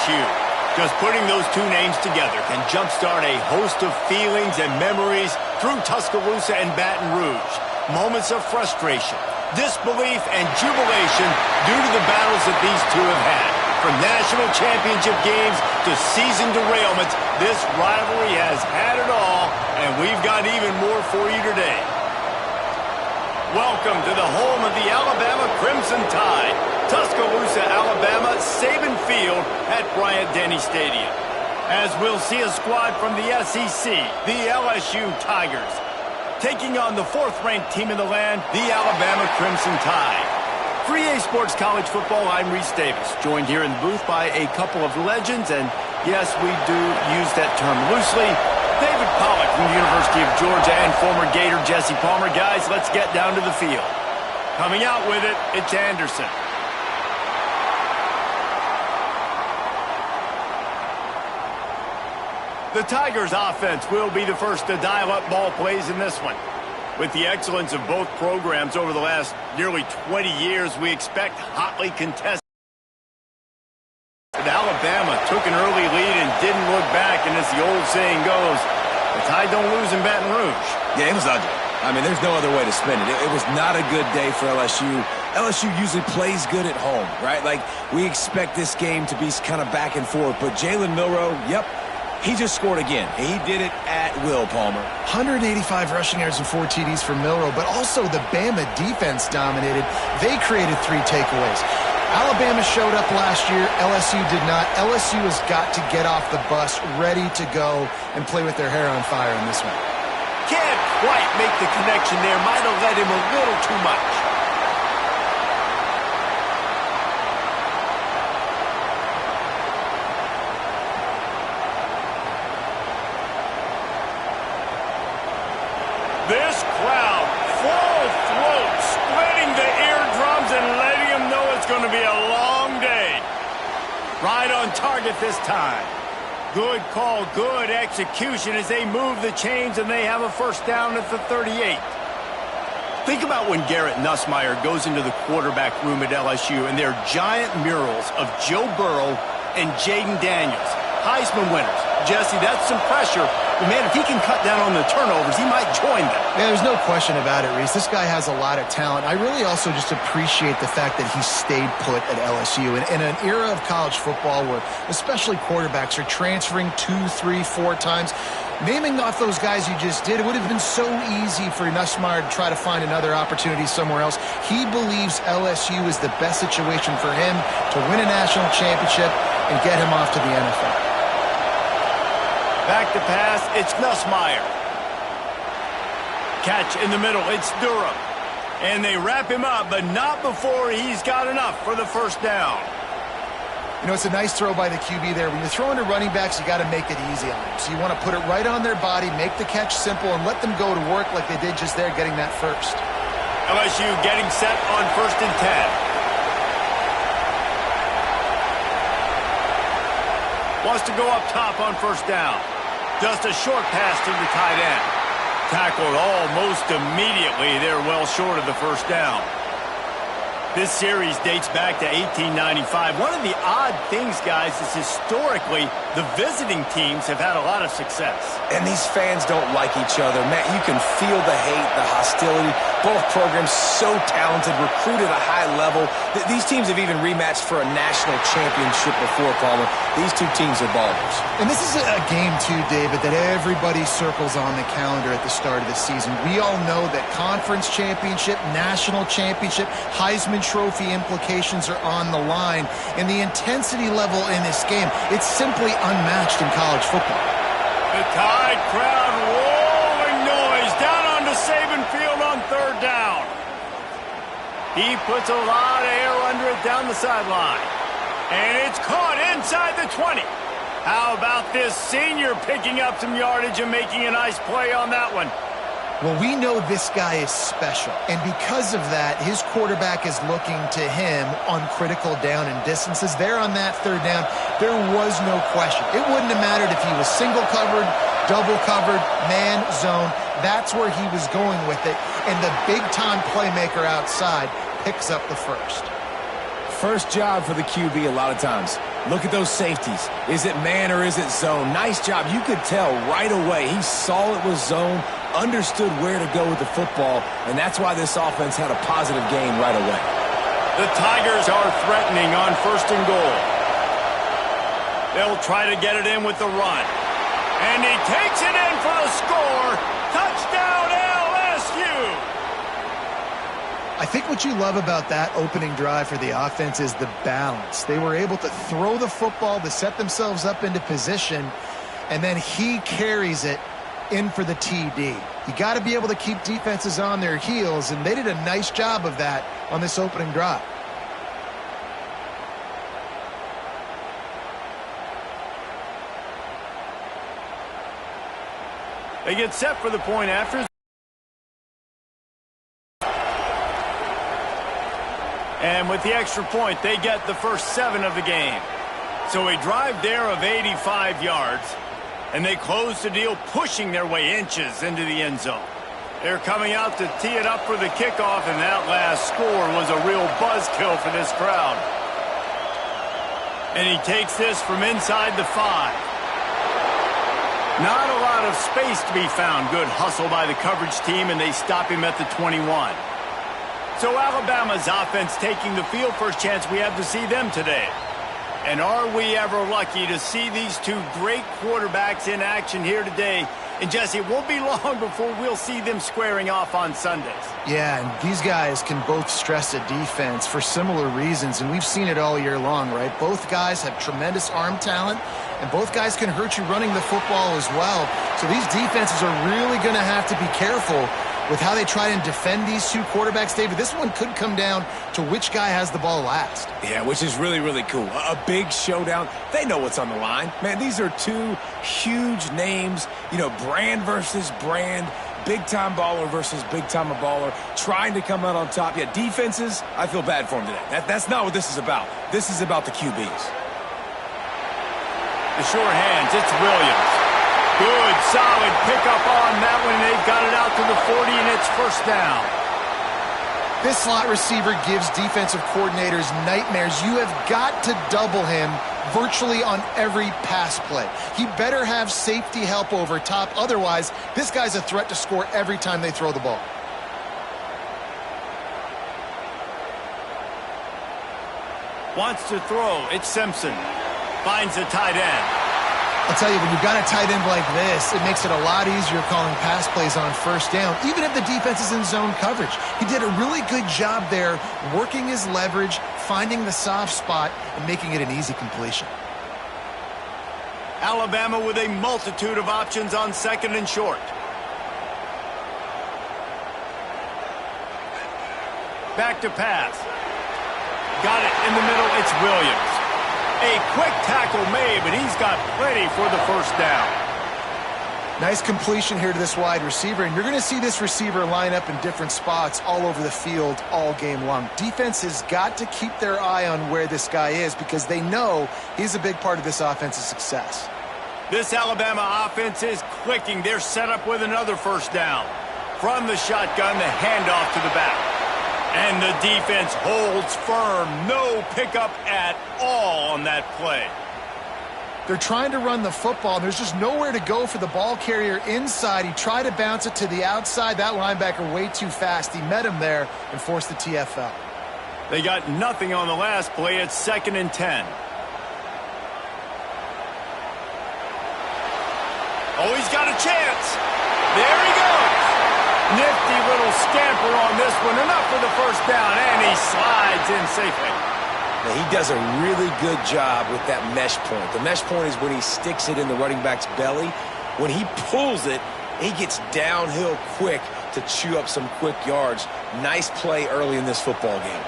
LSU. Just putting those two names together can jumpstart a host of feelings and memories through Tuscaloosa and Baton Rouge. Moments of frustration, disbelief, and jubilation due to the battles that these two have had. From national championship games to season derailments, this rivalry has had it all, and we've got even more for you today. Welcome to the home of the Alabama Crimson Tide, Tuscaloosa, Alabama, Saban Field at Bryant-Denny Stadium. As we'll see a squad from the SEC, the LSU Tigers, taking on the fourth-ranked team in the land, the Alabama Crimson Tide. For EA Sports College Football, I'm Reese Davis, joined here in the booth by a couple of legends, and yes, we do use that term loosely. David Pollack from the University of Georgia and former Gator Jesse Palmer. Guys, let's get down to the field. Coming out with it, it's Anderson. The Tigers offense will be the first to dial up ball plays in this one. With the excellence of both programs over the last nearly 20 years, we expect hotly contested. Alabama took an early lead and didn't look back, and as the old saying goes, the Tide don't lose in Baton Rouge. Yeah, it was ugly. I mean, there's no other way to spin it. It was not a good day for LSU. LSU usually plays good at home, right? Like, we expect this game to be kind of back and forth, but Jalen Milroe, yep, he just scored again. He did it at will, Palmer. 185 rushing yards and 4 TDs for Milroe, but also the Bama defense dominated. They created 3 takeaways. Alabama showed up last year. LSU did not. LSU has got to get off the bus ready to go and play with their hair on fire in this one. Can't quite make the connection there. Might have led him a little too much. This crowd, full throat, splitting the eardrums and letting them know it's going to be a long day. Right on target this time. Good call, good execution as they move the chains and they have a first down at the 38. Think about when Garrett Nussmeier goes into the quarterback room at LSU and there are giant murals of Joe Burrow and Jaden Daniels, Heisman winners. Jesse, that's some pressure. But, man, if he can cut down on the turnovers, he might join them. Yeah, there's no question about it, Reese. This guy has a lot of talent. I really also just appreciate the fact that he stayed put at LSU. In an era of college football where especially quarterbacks are transferring 2, 3, 4 times, naming off those guys you just did, it would have been so easy for Nussmeier to try to find another opportunity somewhere else. He believes LSU is the best situation for him to win a national championship and get him off to the NFL. Back to pass, it's Nussmeier. Catch in the middle, it's Durham. And they wrap him up, but not before he's got enough for the first down. You know, it's a nice throw by the QB there. When you're throwing to running backs, you got to make it easy on them. So you want to put it right on their body, make the catch simple, and let them go to work like they did just there, getting that first. LSU getting set on 1st and 10. Wants to go up top on first down. Just a short pass to the tight end. Tackled almost immediately. They're well short of the first down. This series dates back to 1895. One of the odd things, guys, is historically the visiting teams have had a lot of success. And these fans don't like each other. Matt, you can feel the hate, the hostility. Both programs so talented, recruited at a high level. These teams have even rematched for a national championship before, Palmer. These two teams are ballers. And this is a game, too, David, that everybody circles on the calendar at the start of the season. We all know that conference championship, national championship, Heisman Trophy implications are on the line. And the intensity level in this game, it's simply unmatched in college football. The Tide crowd rolling noise down onto Saban Field on 3rd down. He puts a lot of air under it down the sideline. And it's caught inside the 20. How about this senior picking up some yardage and making a nice play on that one? Well, we know this guy is special, and because of that, his quarterback is looking to him on critical down and distances. There on that 3rd down, there was no question. It wouldn't have mattered if he was single covered, double covered, man, zone. That's where he was going with it, and the big-time playmaker outside picks up the first. First job for the QB a lot of times. Look at those safeties. Is it man or is it zone? Nice job. You could tell right away. He saw it was zone, understood where to go with the football, and that's why this offense had a positive gain right away. The Tigers are threatening on 1st and goal. They'll try to get it in with the run. And he takes it in for the score. Touchdown, LSU! I think what you love about that opening drive for the offense is the balance. They were able to throw the football to set themselves up into position, and then he carries it in for the TD. You got to be able to keep defenses on their heels, and they did a nice job of that on this opening drive. They get set for the point after. And with the extra point, they get the first 7 of the game. So a drive there of 85 yards. And they close the deal, pushing their way inches into the end zone. They're coming out to tee it up for the kickoff, and that last score was a real buzzkill for this crowd. And he takes this from inside the 5. Not a lot of space to be found. Good hustle by the coverage team, and they stop him at the 21. So Alabama's offense taking the field. First chance we have to see them today. And are we ever lucky to see these two great quarterbacks in action here today? And Jesse, it won't be long before we'll see them squaring off on Sundays. Yeah, and these guys can both stress a defense for similar reasons, and we've seen it all year long, right? Both guys have tremendous arm talent, and both guys can hurt you running the football as well. So these defenses are really going to have to be careful with how they try and defend these two quarterbacks. David, this one could come down to which guy has the ball last. Yeah, which is really, really cool. A big showdown. They know what's on the line. Man, these are two huge names, you know, brand versus brand, big-time baller versus big-time baller, trying to come out on top. Yeah, defenses, I feel bad for them today. That's not what this is about. This is about the QBs. The short hands, it's Williams. Good, solid pickup on that one. They've got it out to the 40, and it's first down. This slot receiver gives defensive coordinators nightmares. You have got to double him virtually on every pass play. He better have safety help over top. Otherwise, this guy's a threat to score every time they throw the ball. Wants to throw. It's Simpson. Finds the tight end. I'll tell you, when you've got a tight end like this, it makes it a lot easier calling pass plays on first down, even if the defense is in zone coverage. He did a really good job there, working his leverage, finding the soft spot, and making it an easy completion. Alabama with a multitude of options on 2nd and short. Back to pass. Got it in the middle. It's Williams. A quick tackle made, but he's got plenty for the first down. Nice completion here to this wide receiver, and you're going to see this receiver line up in different spots all over the field all game long. Defense has got to keep their eye on where this guy is because they know he's a big part of this offense's success. This Alabama offense is clicking. They're set up with another first down. From the shotgun, the handoff to the back. And the defense holds firm. No pickup at all on that play. They're trying to run the football. There's just nowhere to go for the ball carrier inside. He tried to bounce it to the outside. That linebacker way too fast. He met him there and forced the TFL. They got nothing on the last play. It's 2nd and 10. Oh, he's got a chance. There he goes. Nifty little scamper on this one. Enough for the first down, and he slides in safely. Now, he does a really good job with that mesh point. The mesh point is when he sticks it in the running back's belly. When he pulls it, he gets downhill quick to chew up some quick yards. Nice play early in this football game.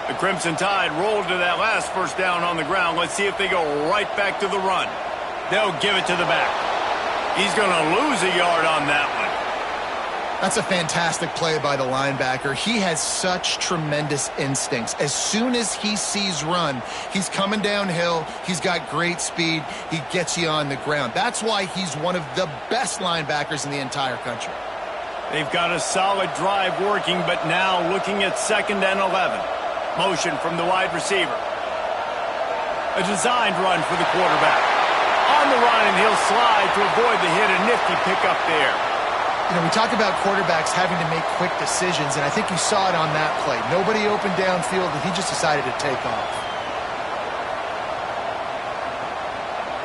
The Crimson Tide rolled to that last first down on the ground. Let's see if they go right back to the run. They'll give it to the back. He's going to lose a yard on that one. That's a fantastic play by the linebacker. He has such tremendous instincts. As soon as he sees run, he's coming downhill. He's got great speed. He gets you on the ground. That's why he's one of the best linebackers in the entire country. They've got a solid drive working, but now looking at 2nd and 11. Motion from the wide receiver. A designed run for the quarterback. On the run, and he'll slide to avoid the hit. A nifty pickup there. You know, we talk about quarterbacks having to make quick decisions, and I think you saw it on that play. Nobody opened downfield, and he just decided to take off.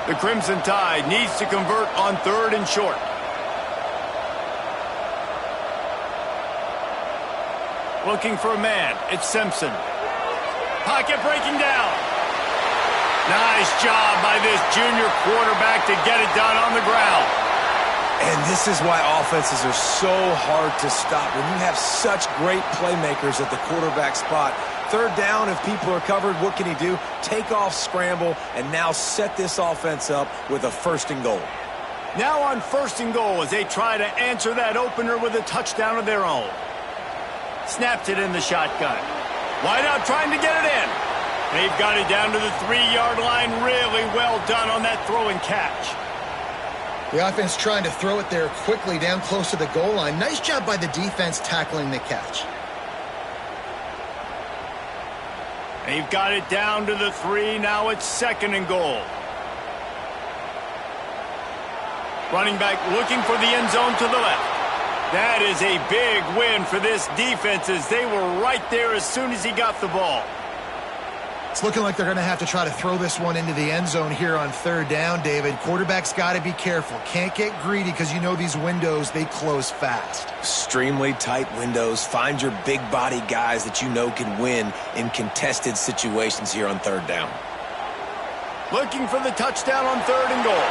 The Crimson Tide needs to convert on 3rd and short. Looking for a man. It's Simpson. Pocket breaking down. Nice job by this junior quarterback to get it done on the ground. And this is why offenses are so hard to stop. When you have such great playmakers at the quarterback spot, 3rd down, if people are covered, what can he do? Take off, scramble, and now set this offense up with a 1st and goal. Now on 1st and goal as they try to answer that opener with a touchdown of their own. Snapped it in the shotgun. Wide out trying to get it in. They've got it down to the 3-yard line. Really well done on that throw and catch. The offense trying to throw it there quickly down close to the goal line. Nice job by the defense tackling the catch. They've got it down to the 3. Now it's 2nd and goal. Running back looking for the end zone to the left. That is a big win for this defense as they were right there as soon as he got the ball. It's looking like they're going to have to try to throw this one into the end zone here on 3rd down, David. Quarterback's got to be careful. Can't get greedy because you know these windows, they close fast. Extremely tight windows. Find your big body guys that you know can win in contested situations here on 3rd down. Looking for the touchdown on 3rd and goal.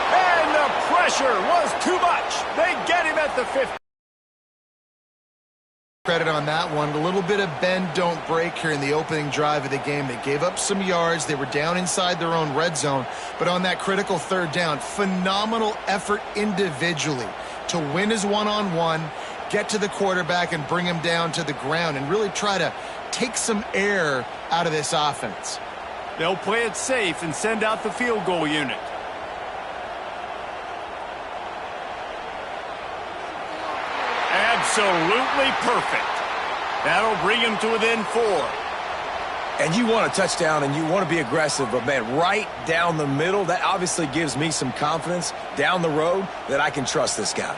And the pressure was too much. They get him at the 50. Credit on that one. A little bit of bend, don't break here in the opening drive of the game. They gave up some yards. They were down inside their own red zone. But on that critical 3rd down, phenomenal effort individually to win his one-on-one, get to the quarterback and bring him down to the ground and really try to take some air out of this offense. They'll play it safe and send out the field goal unit. Absolutely perfect. That'll bring him to within 4. And you want a touchdown and you want to be aggressive, but man, right down the middle, that obviously gives me some confidence down the road that I can trust this guy.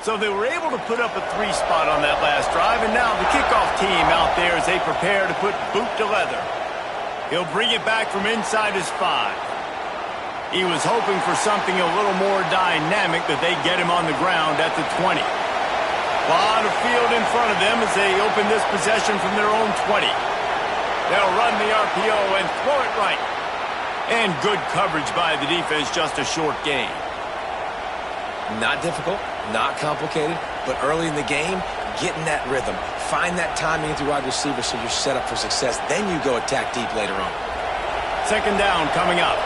So they were able to put up a 3 spot on that last drive, and now the kickoff team out there as they prepare to put boot to leather. He'll bring it back from inside his 5. He was hoping for something a little more dynamic, but they get him on the ground at the 20. A lot of field in front of them as they open this possession from their own 20. They'll run the RPO and throw it right. And good coverage by the defense, just a short gain. Not difficult, not complicated, but early in the game, get in that rhythm. Find that timing with your wide receiver so you're set up for success. Then you go attack deep later on. 2nd down coming up.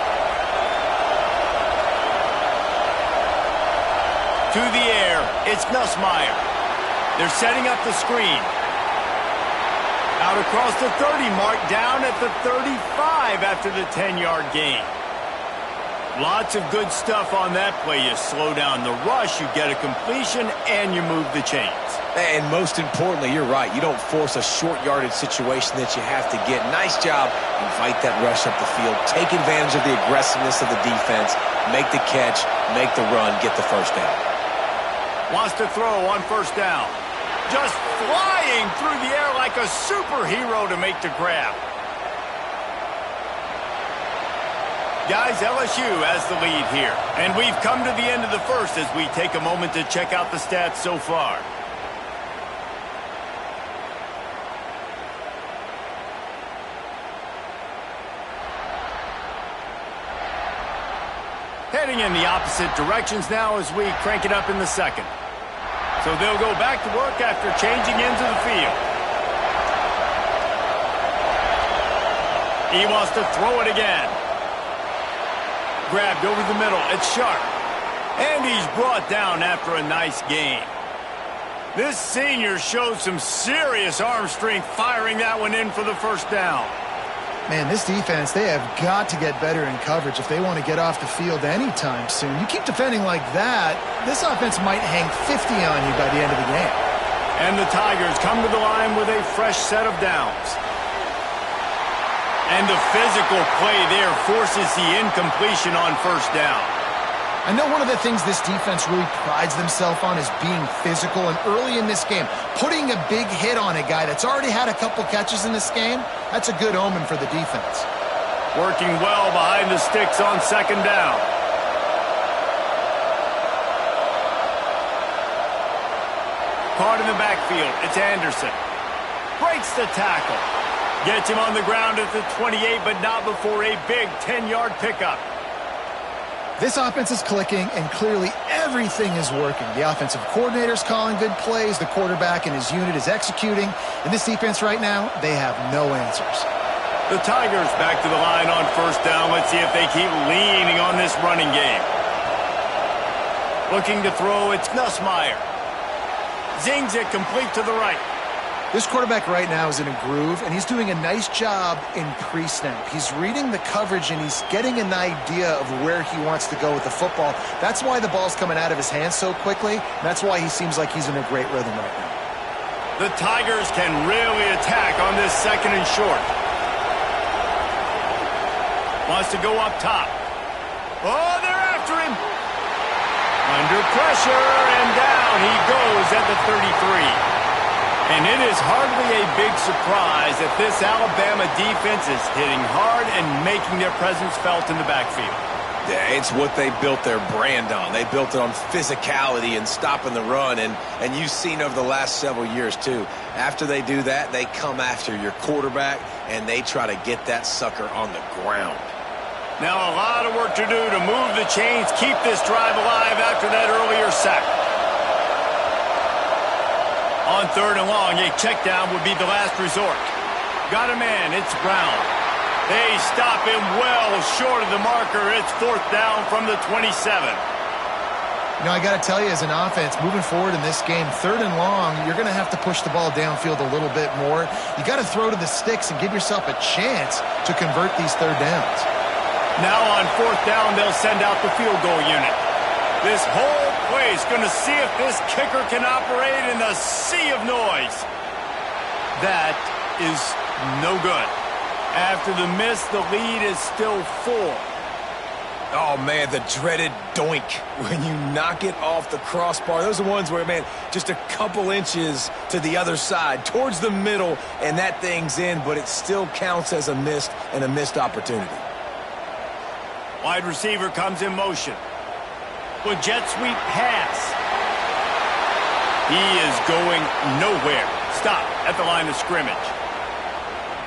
To the air, it's Nussmeier. They're setting up the screen. Out across the 30 mark, down at the 35 after the 10-yard gain. Lots of good stuff on that play. You slow down the rush, you get a completion, and you move the chains. And most importantly, you're right. You don't force a short yardage situation that you have to get. Nice job. Invite that rush up the field. Take advantage of the aggressiveness of the defense. Make the catch, make the run, get the 1st down. Wants to throw on 1st down. Just flying through the air like a superhero to make the grab. Guys, LSU has the lead here. And we've come to the end of the 1st as we take a moment to check out the stats so far. Heading in the opposite directions now as we crank it up in the 2nd. So they'll go back to work after changing into the field. He wants to throw it again. Grabbed over the middle. It's Sharp. And he's brought down after a nice gain. This senior showed some serious arm strength firing that one in for the 1st down. Man, this defense, they have got to get better in coverage if they want to get off the field anytime soon. You keep defending like that, this offense might hang 50 on you by the end of the game. And the Tigers come to the line with a fresh set of downs. And the physical play there forces the incompletion on first down. I know one of the things this defense really prides themselves on is being physical, and early in this game, putting a big hit on a guy that's already had a couple catches in this game, that's a good omen for the defense. Working well behind the sticks on second down. Caught in the backfield, it's Anderson. Breaks the tackle. Gets him on the ground at the 28, but not before a big 10-yard pickup. This offense is clicking, and clearly everything is working. The offensive coordinator's calling good plays, the quarterback and his unit is executing, and this defense right now, they have no answers. The Tigers back to the line on first down. Let's see if they keep leaning on this running game. Looking to throw, it's Nussmeier. Zings it complete to the right. This quarterback right now is in a groove, and he's doing a nice job in pre-snap. He's reading the coverage, and he's getting an idea of where he wants to go with the football. That's why the ball's coming out of his hands so quickly. That's why he seems like he's in a great rhythm right now. The Tigers can really attack on this second and short. Wants to go up top. Oh, they're after him. Under pressure, and down he goes at the 33. And it is hardly a big surprise that this Alabama defense is hitting hard and making their presence felt in the backfield. Yeah, it's what they built their brand on. They built it on physicality and stopping the run, and you've seen over the last several years, too. After they do that, they come after your quarterback, and they try to get that sucker on the ground. Now a lot of work to do to move the chains, keep this drive alive after that earlier sack. On third and long, a check down would be the last resort. Got a man, it's Brown. They stop him well short of the marker. It's fourth down from the 27. You know, I got to tell you, as an offense, moving forward in this game, third and long, you're going to have to push the ball downfield a little bit more. You got to throw to the sticks and give yourself a chance to convert these third downs. Now on fourth down, they'll send out the field goal unit. This whole play is going to see if this kicker can operate in the sea of noise. That is no good. After the miss, the lead is still 4. Oh, man, the dreaded doink when you knock it off the crossbar. Those are ones where, man, just a couple inches to the other side, towards the middle, and that thing's in, but it still counts as a missed opportunity. Wide receiver comes in motion. With jet sweep pass. He is going nowhere. Stop at the line of scrimmage.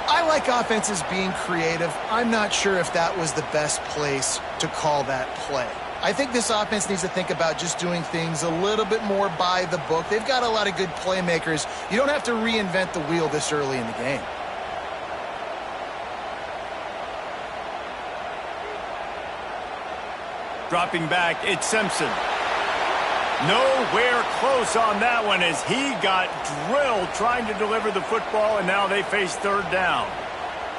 I like offenses being creative. I'm not sure if that was the best place to call that play. I think this offense needs to think about just doing things a little bit more by the book. They've got a lot of good playmakers. You don't have to reinvent the wheel this early in the game. Dropping back, it's Simpson. Nowhere close on that one as he got drilled trying to deliver the football, and now they face third down.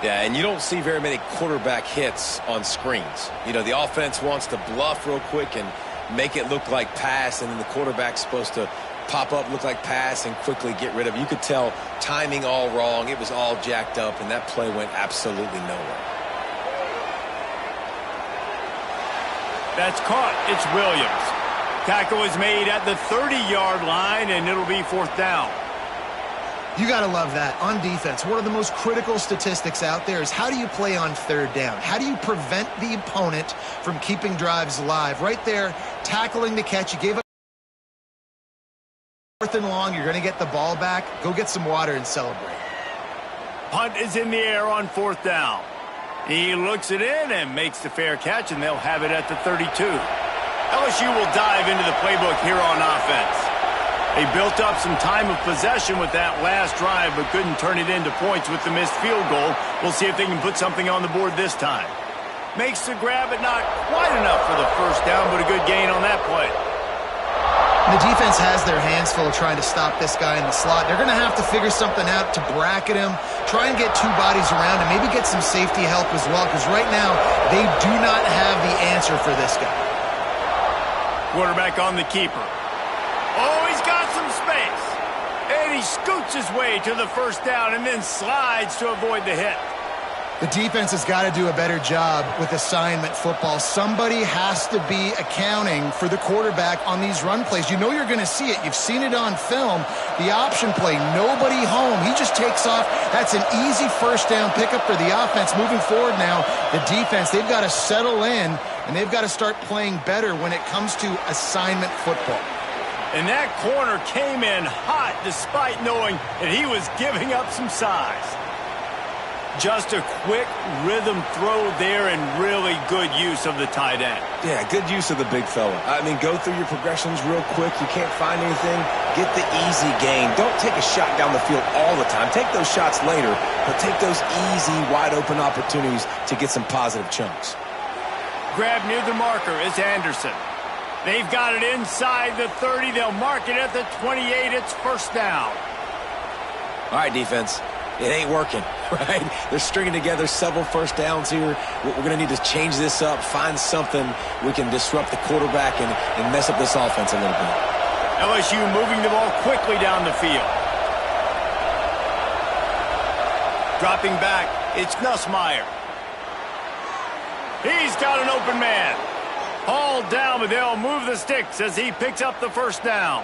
Yeah, and you don't see very many quarterback hits on screens. You know, the offense wants to bluff real quick and make it look like pass, and then the quarterback's supposed to pop up, look like pass, and quickly get rid of it. You could tell timing all wrong. It was all jacked up, and that play went absolutely nowhere. That's caught. It's Williams. Tackle is made at the 30-yard line, and it'll be fourth down. You got to love that. On defense, one of the most critical statistics out there is how do you play on third down? How do you prevent the opponent from keeping drives alive? Right there, tackling the catch. You gave up fourth and long. You're going to get the ball back. Go get some water and celebrate. Punt is in the air on fourth down. He looks it in and makes the fair catch, and they'll have it at the 32. LSU will dive into the playbook here on offense. They built up some time of possession with that last drive, but couldn't turn it into points with the missed field goal. We'll see if they can put something on the board this time. Makes the grab, but not quite enough for the first down, but a good gain on that play. The defense has their hands full trying to stop this guy in the slot. They're going to have to figure something out to bracket him, try and get two bodies around him, maybe get some safety help as well, because right now they do not have the answer for this guy. Quarterback on the keeper. Oh, he's got some space. And he scoots his way to the first down and then slides to avoid the hit. The defense has got to do a better job with assignment football. Somebody has to be accounting for the quarterback on these run plays. You know you're going to see it. You've seen it on film. The option play, nobody home. He just takes off. That's an easy first down pickup for the offense. Moving forward now, the defense, they've got to settle in, and they've got to start playing better when it comes to assignment football. And that corner came in hot despite knowing that he was giving up some size. Just a quick rhythm throw there and really good use of the tight end. Yeah, good use of the big fella. I mean, go through your progressions real quick. You can't find anything. Get the easy gain. Don't take a shot down the field all the time. Take those shots later, but take those easy, wide-open opportunities to get some positive chunks. Grab near the marker is Anderson. They've got it inside the 30. They'll mark it at the 28. It's first down. All right, defense. It ain't working, right? They're stringing together several first downs here. We're going to need to change this up, find something we can disrupt the quarterback and mess up this offense a little bit. LSU moving the ball quickly down the field. Dropping back, it's Nussmeier. He's got an open man. Hauled down, but they'll move the sticks as he picks up the first down.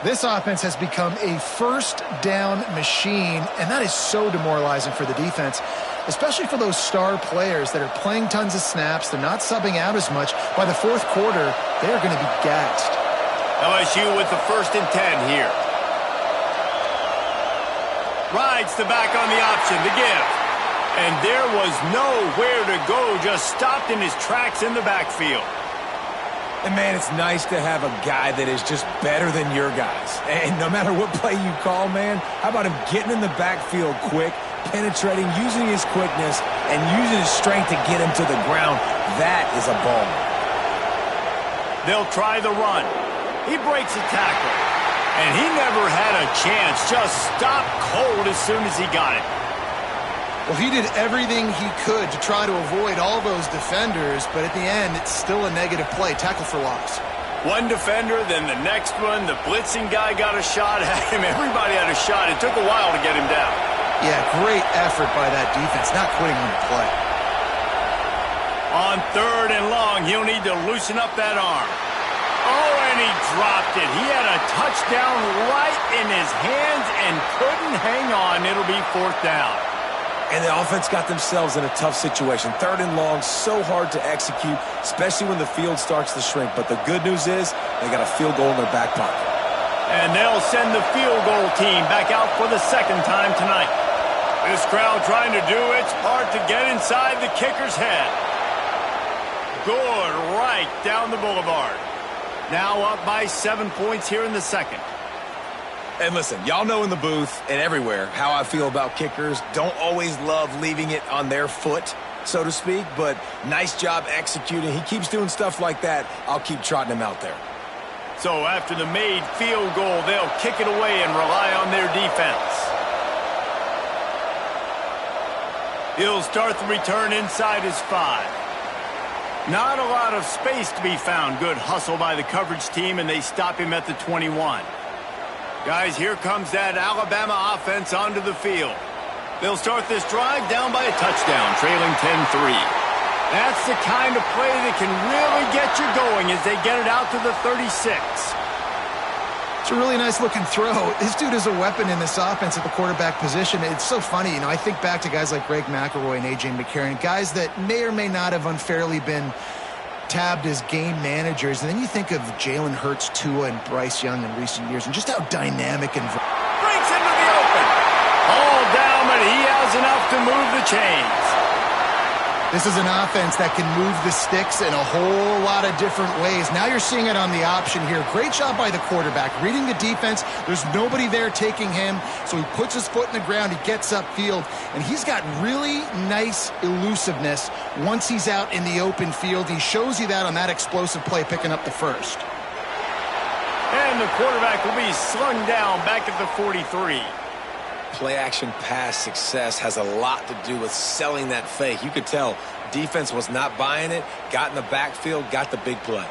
This offense has become a first down machine, and that is so demoralizing for the defense, especially for those star players that are playing tons of snaps. They're not subbing out as much. By the fourth quarter, they're going to be gassed. LSU with the 1st and 10 here. Rides the back on the option to give. And there was nowhere to go, just stopped in his tracks in the backfield. And, man, it's nice to have a guy that is just better than your guys. And no matter what play you call, man, how about him getting in the backfield quick, penetrating, using his quickness, and using his strength to get him to the ground? That is a ball. They'll try the run. He breaks a tackle. And he never had a chance, just stopped cold as soon as he got it. Well, he did everything he could to try to avoid all those defenders, but at the end, it's still a negative play. Tackle for loss. One defender, then the next one. The blitzing guy got a shot at him. Everybody had a shot. It took a while to get him down. Yeah, great effort by that defense, not quitting on the play. On 3rd and long, he'll need to loosen up that arm. Oh, and he dropped it. He had a touchdown right in his hands and couldn't hang on. It'll be 4th down. And the offense got themselves in a tough situation. 3rd and long, so hard to execute, especially when the field starts to shrink. But the good news is they got a field goal in their back pocket. And they'll send the field goal team back out for the 2nd time tonight. This crowd trying to do its part to get inside the kicker's head. Good right down the boulevard. Now up by 7 points here in the 2nd. And listen, y'all know in the booth and everywhere how I feel about kickers. Don't always love leaving it on their foot, so to speak, but nice job executing. He keeps doing stuff like that. I'll keep trotting him out there. So after the made field goal, they'll kick it away and rely on their defense. He'll start the return inside his 5. Not a lot of space to be found. Good hustle by the coverage team, and they stop him at the 21. Guys, here comes that Alabama offense onto the field. They'll start this drive down by a touchdown, trailing 10-3. That's the kind of play that can really get you going as they get it out to the 36. It's a really nice-looking throw. This dude is a weapon in this offense at the quarterback position. It's so funny. You know, I think back to guys like Greg McElroy and A.J. McCarron, guys that may or may not have unfairly been tabbed as game managers, and then you think of Jalen Hurts, Tua, and Bryce Young in recent years, and just how dynamic and breaks into the open. All down, but he has enough to move the chains. This is an offense that can move the sticks in a whole lot of different ways. Now you're seeing it on the option here. Great job by the quarterback. Reading the defense, there's nobody there taking him, so he puts his foot in the ground, he gets upfield, and he's got really nice elusiveness once he's out in the open field. He shows you that on that explosive play, picking up the 1st. And the quarterback will be slung down back at the 43. Play-action pass success has a lot to do with selling that fake. You could tell defense was not buying it, got in the backfield, got the big play.